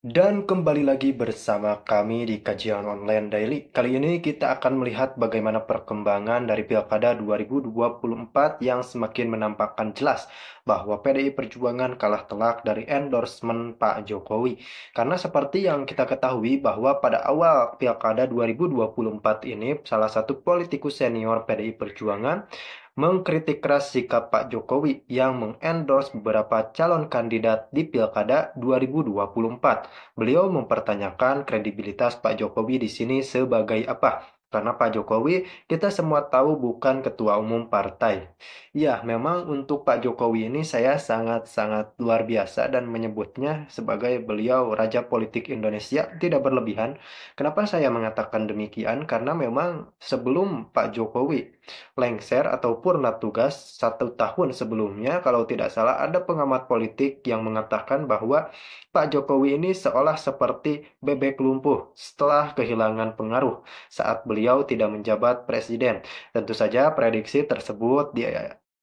Dan kembali lagi bersama kami di Kajian Online Daily. Kali ini kita akan melihat bagaimana perkembangan dari Pilkada 2024 yang semakin menampakkan jelas bahwa PDI Perjuangan kalah telak dari endorsement Pak Jokowi. Karena seperti yang kita ketahui bahwa pada awal Pilkada 2024 ini, salah satu politikus senior PDI Perjuangan mengkritik keras sikap Pak Jokowi yang mengendorse beberapa calon kandidat di Pilkada 2024. Beliau mempertanyakan kredibilitas Pak Jokowi di sini sebagai apa? Karena Pak Jokowi kita semua tahu bukan ketua umum partai. Ya, memang untuk Pak Jokowi ini saya sangat-sangat luar biasa dan menyebutnya sebagai beliau Raja Politik Indonesia tidak berlebihan. Kenapa saya mengatakan demikian? Karena memang sebelum Pak Jokowi lengser atau purna tugas 1 tahun sebelumnya, kalau tidak salah ada pengamat politik yang mengatakan bahwa Pak Jokowi ini seolah seperti bebek lumpuh setelah kehilangan pengaruh saat beliau tidak menjabat presiden. Tentu saja prediksi tersebut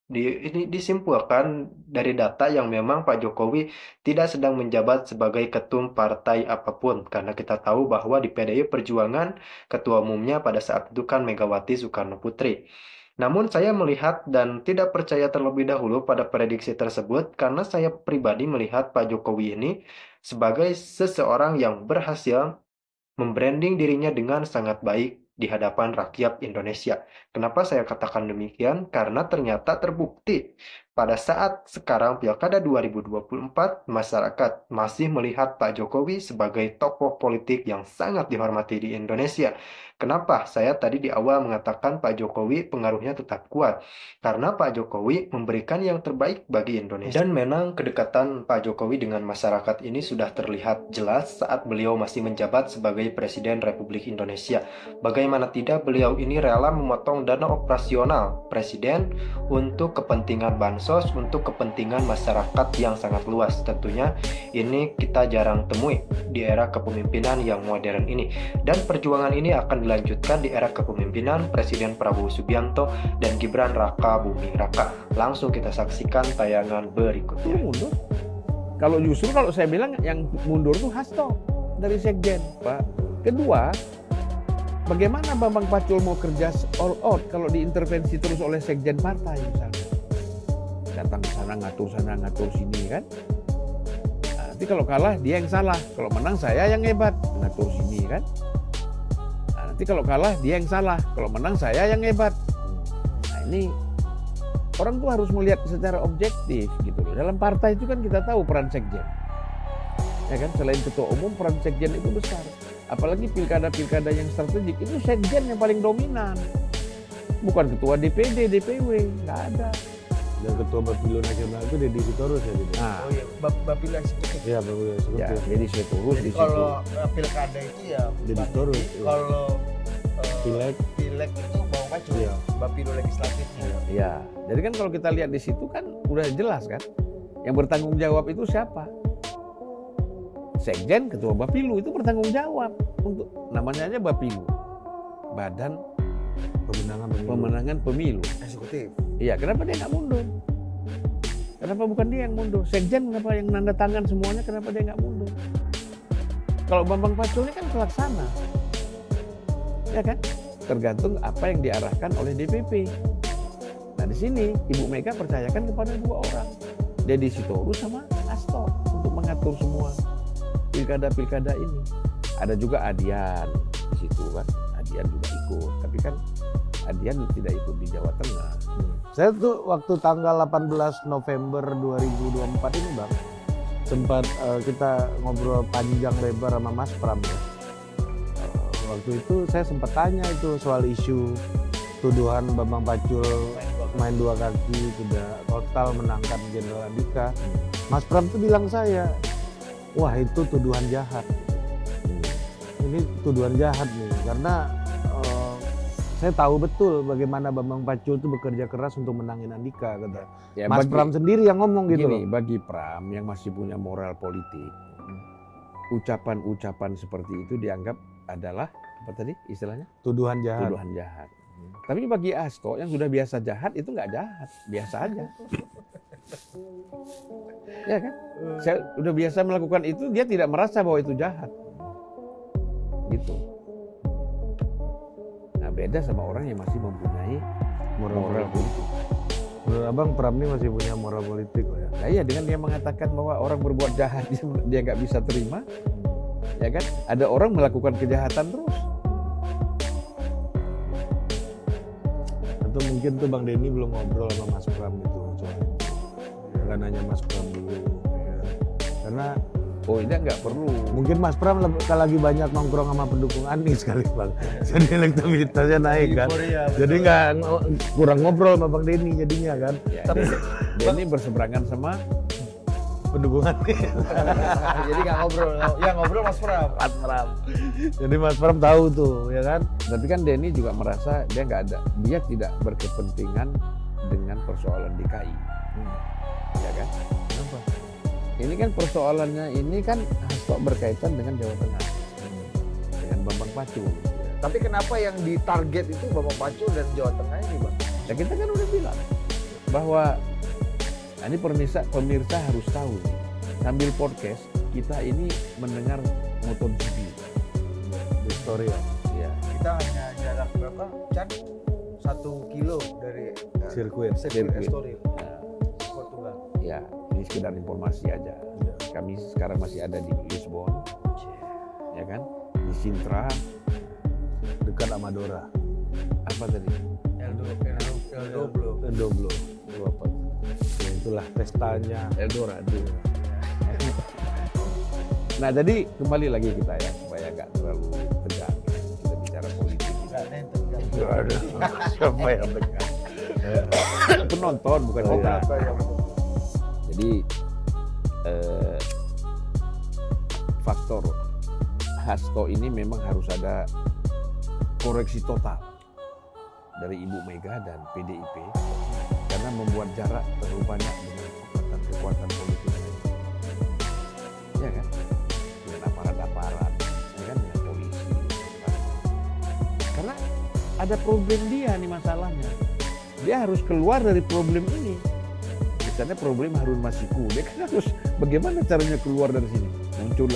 ini disimpulkan dari data yang memang Pak Jokowi tidak sedang menjabat sebagai ketum partai apapun. Karena kita tahu bahwa di PDI Perjuangan ketua umumnya pada saat itu kan Megawati Soekarno Putri. Namun saya melihat dan tidak percaya terlebih dahulu pada prediksi tersebut karena saya pribadi melihat Pak Jokowi ini sebagai seseorang yang berhasil membranding dirinya dengan sangat baik di hadapan rakyat Indonesia. Kenapa saya katakan demikian? Karena ternyata terbukti pada saat sekarang Pilkada 2024, masyarakat masih melihat Pak Jokowi sebagai tokoh politik yang sangat dihormati di Indonesia. Kenapa? Saya tadi di awal mengatakan Pak Jokowi pengaruhnya tetap kuat. Karena Pak Jokowi memberikan yang terbaik bagi Indonesia. Dan memang kedekatan Pak Jokowi dengan masyarakat ini sudah terlihat jelas saat beliau masih menjabat sebagai Presiden Republik Indonesia. Bagaimana tidak beliau ini rela memotong dana operasional Presiden untuk kepentingan bansos, untuk kepentingan masyarakat yang sangat luas. Tentunya ini kita jarang temui di era kepemimpinan yang modern ini. Dan perjuangan ini akan dilanjutkan di era kepemimpinan Presiden Prabowo Subianto dan Gibran Raka Buming Raka. Langsung kita saksikan tayangan berikutnya. Mundur. Kalau saya bilang yang mundur tuh Hasto dari Sekjen, Pak. Kedua, bagaimana Bambang Pacul mau kerja all out kalau diintervensi terus oleh Sekjen partai misalnya? Datang ke sana ngatur sini kan? Nah, nanti kalau kalah dia yang salah, kalau menang saya yang hebat ngatur sini kan? Nah, nanti kalau kalah dia yang salah, kalau menang saya yang hebat. Nah ini orang tuh harus melihat secara objektif gitu loh. Dalam partai itu kan kita tahu peran sekjen. Ya kan, selain ketua umum peran sekjen itu besar. Apalagi pilkada-pilkada yang strategik itu sekjen yang paling dominan. Bukan ketua DPD, DPW, nggak ada. Dan ketua Bapilu Nasional itu Deddy Sitorus ya gitu. Nah, Oh iya, Bapilu eksekutif. Iya, Bapilu ya, Eksekutif. jadi saya turus Jadi di situ. kalau pilkada itu ya Deddy Bang Sitorus, Deddy. iya. Kalau Pileg. pileg itu Bang Pacul. Iya. Bapilu legislatifnya. Ya, jadi kan kalau kita lihat di situ kan udah jelas kan, yang bertanggung jawab itu siapa? Sekjen, ketua Bapilu itu bertanggung jawab untuk namanya aja Bapilu, Badan Pemenangan Pemilu. Eksekutif. Iya, kenapa dia nggak mundur? Kenapa bukan dia yang mundur? Sekjen kenapa yang nanda tangan semuanya? Kenapa dia nggak mundur? Kalau Bambang Pacul ini kan pelaksana, ya kan? Tergantung apa yang diarahkan oleh DPP. Nah di sini Ibu Mega percayakan kepada dua orang, Deddy Sitorus sama Hasto untuk mengatur semua pilkada-pilkada ini. Ada juga Adian di situ kan, Adian juga ikut, tapi kan Adian tidak ikut di Jawa Tengah. Saya tuh waktu tanggal 18 November 2024 ini Bang, sempat kita ngobrol panjang lebar sama Mas Pram ya. Waktu itu saya sempat tanya itu soal isu tuduhan Bambang Pacul main dua kaki tidak total menangkan Jenderal Andika. Mas Pram tuh bilang saya, wah itu tuduhan jahat. Ini tuduhan jahat nih karena saya tahu betul bagaimana Bambang Pacul itu bekerja keras untuk menangin Andika kata. Ya, Mas Pram sendiri yang ngomong gitu gini, loh. bagi Pram yang masih punya moral politik, ucapan-ucapan seperti itu dianggap adalah apa tadi istilahnya? Tuduhan jahat. Tuduhan jahat. Tapi bagi Hasto yang sudah biasa jahat itu nggak jahat, biasa aja. Ya kan? Saya udah biasa melakukan itu, dia tidak merasa bahwa itu jahat. Gitu. Nah, beda sama orang yang masih mempunyai moral politik. Menurut Abang, Pram ini masih punya moral politik loh ya. Nah iya, dengan dia mengatakan bahwa orang berbuat jahat dia nggak bisa terima, ya kan? Ada orang melakukan kejahatan terus. Atau mungkin tuh Bang Denny belum ngobrol sama Mas Pram gitu soal itu. Nggak nanya Mas Pram dulu. Ya. Karena Ini nggak perlu. mungkin Mas Pram lagi banyak nongkrong sama pendukung Anies kali Bang. Jadi elektabilitasnya naik kan. Euforia, Jadi kurang ngobrol sama Bang Denny jadinya kan. Ya, dia ini berseberangan sama Pendukung Anies. Jadi nggak ngobrol, ya ngobrol Mas Pram. Mas Pram. Jadi Mas Pram tahu tuh ya kan. Tapi kan Denny juga merasa dia tidak berkepentingan dengan persoalan DKI, ya kan? Kenapa? Ini kan persoalannya ini kan Hasto berkaitan dengan Jawa Tengah, dengan Bambang Pacul. Tapi kenapa yang ditarget itu Bambang Pacul dan Jawa Tengah ini, Bang? Ya kita kan udah bilang bahwa ini pemirsa harus tahu nih, sambil podcast kita ini mendengar MotoGP. Di story ya. Ya, Kita hanya jarak berapa? Chan? 1 kilo dari Sirkuit. Estoril, ya, Portugal. ya, ini sekedar informasi aja. Kami sekarang masih ada di Lisbon, ya kan? Di Sintra, Dekat Amadora. apa tadi? El Doblo. Doblo. Itu apa? Ya, itulah pestanya. Eldorado. Nah, jadi kembali lagi kita ya supaya nggak terlalu tegang. Kita bicara politik. Nggak nenten kan? Aduh, siapa yang dekat? Penonton bukan Oh, kita. Apa yang Jadi faktor Hasto ini memang harus ada koreksi total dari Ibu Mega dan PDIP karena membuat jarak terlalu banyak dengan kekuatan politik lain. Ya kan? Dengan aparat-aparat, ya kan, dengan polisi. Karena ada problem dia nih masalahnya. Dia harus keluar dari problem ini. Misalnya problem Harun Masiku, dia kan harus bagaimana caranya keluar dari sini? Muncul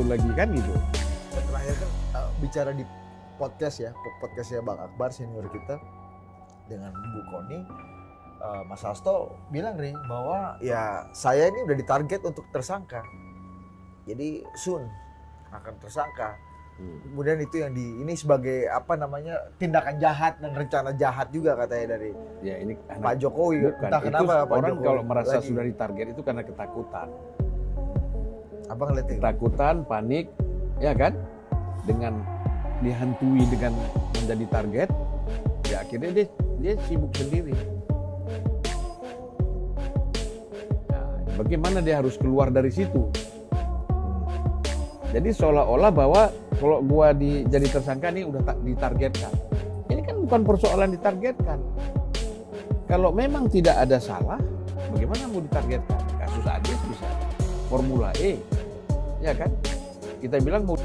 lagi kan gitu. terakhir kan bicara di podcast ya, podcastnya Bang Akbar senior kita dengan Bu Koni, Mas Hasto bilang nih bahwa ya saya ini udah ditarget untuk tersangka, jadi soon akan tersangka. Kemudian itu yang ini sebagai apa namanya tindakan jahat dan rencana jahat juga katanya dari Ya ini Pak Jokowi. bukan. Entah Itu kenapa Pak orang Jokowi kalau merasa lagi. sudah ditarget itu karena ketakutan. Abang lihat itu. Ketakutan, panik, ya kan? Dengan dihantui dengan menjadi target, ya akhirnya dia sibuk sendiri. Nah, bagaimana dia harus keluar dari situ? Jadi seolah-olah bahwa kalau gua jadi tersangka nih udah ditargetkan. Ini kan bukan persoalan ditargetkan. Kalau memang tidak ada salah, bagaimana mau ditargetkan? Kasus Anies bisa Formula E, ya kan? Kita bilang mau